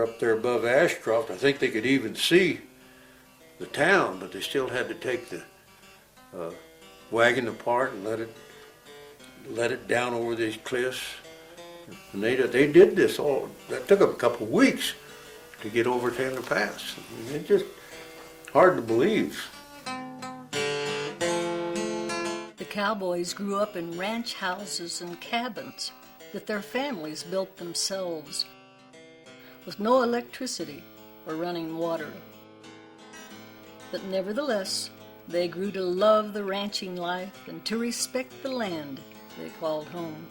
up there above Ashcroft. I think they could even see the town, but they still had to take the wagon apart and let it down over these cliffs. And they did this all. That took them a couple of weeks to get over Taylor Pass. I mean, it's just hard to believe. The Cowboys grew up in ranch houses and cabins that their families built themselves, with no electricity or running water. But nevertheless, they grew to love the ranching life and to respect the land they called home.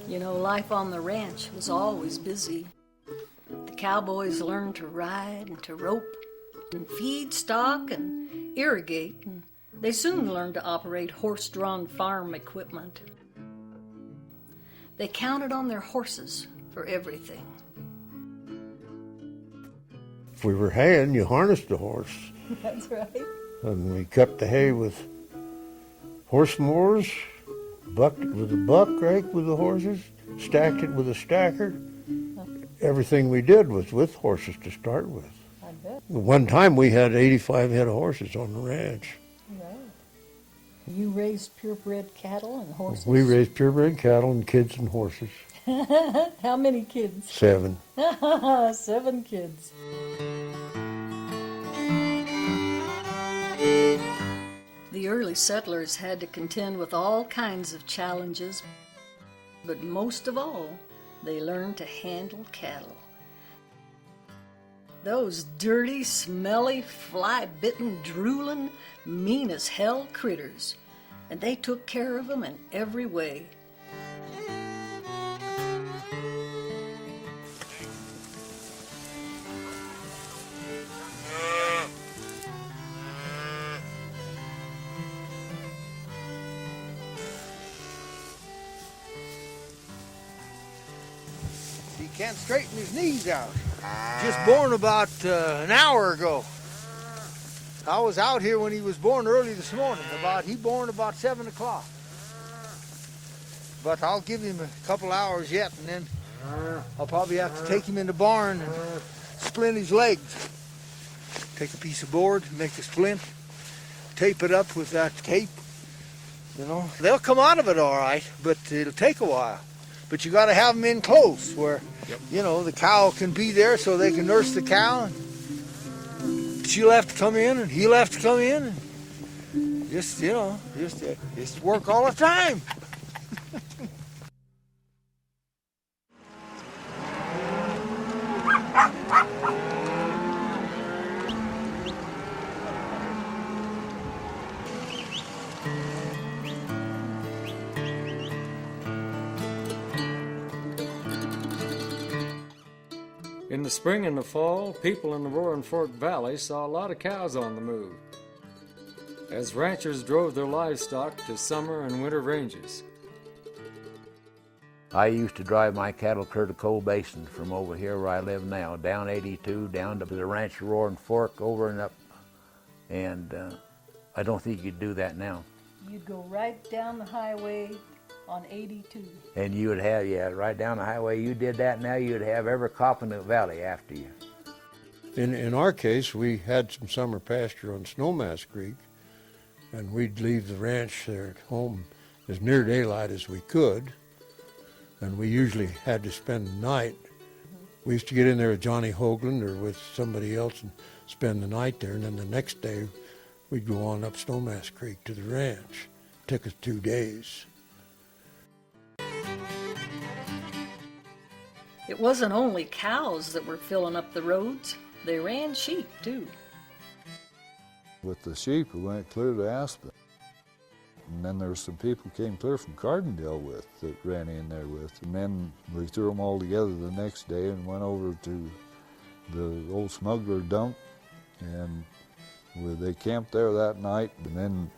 You know, life on the ranch was always busy. The Cowboys learned to ride and to rope and feed stock and irrigate, and they soon learned to operate horse-drawn farm equipment. They counted on their horses for everything. If we were haying, you harnessed the horse. That's right. And we cut the hay with horse mowers, bucked it with a buck rake with the horses, stacked it with a stacker. Everything we did was with horses to start with. I bet. One time we had 85 head of horses on the ranch. Right. You raised purebred cattle and horses? We raised purebred cattle and kids and horses. How many kids? 7. 7 kids. The early settlers had to contend with all kinds of challenges, but most of all, they learned to handle cattle. Those dirty, smelly, fly-bitten, drooling, mean-as-hell critters, and they took care of them in every way. He can't straighten his knees out. Just born about an hour ago. I was out here when he was born early this morning. He born about 7 o'clock. But I'll give him a couple hours yet, and then I'll probably have to take him in the barn and splint his legs. Take a piece of board, make a splint, tape it up with that tape. You know, they'll come out of it all right, but it'll take a while. But you got to have them in close where, you know, the cow can be there so they can nurse the cow. She'll have to come in and he'll have to come in. And just, you know, just work all the time. In the spring and the fall, people in the Roaring Fork Valley saw a lot of cows on the move, as ranchers drove their livestock to summer and winter ranges. I used to drive my cattle clear to Coal Basin from over here where I live now, down 82, down to the ranch Roaring Fork, over and up, and I don't think you could do that now. You'd go right down the highway on 82. And you would have, yeah, right down the highway. You did that now, you'd have every cop in the valley after you. In our case, we had some summer pasture on Snowmass Creek, and we'd leave the ranch there at home as near daylight as we could, and we usually had to spend the night. We used to get in there with Johnny Hoagland or with somebody else and spend the night there, and then the next day we'd go on up Snowmass Creek to the ranch. It took us 2 days. It wasn't only cows that were filling up the roads. They ran sheep, too. With the sheep, we went clear to Aspen. And then there were some people came clear from Carbondale with, that ran in there with. And then we threw them all together the next day and went over to the old smuggler dump, and they camped there that night, and then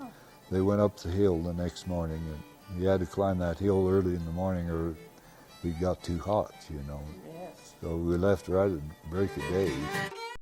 they went up the hill the next morning, and you had to climb that hill early in the morning or we got too hot, you know. Yes. So we left right at break of day.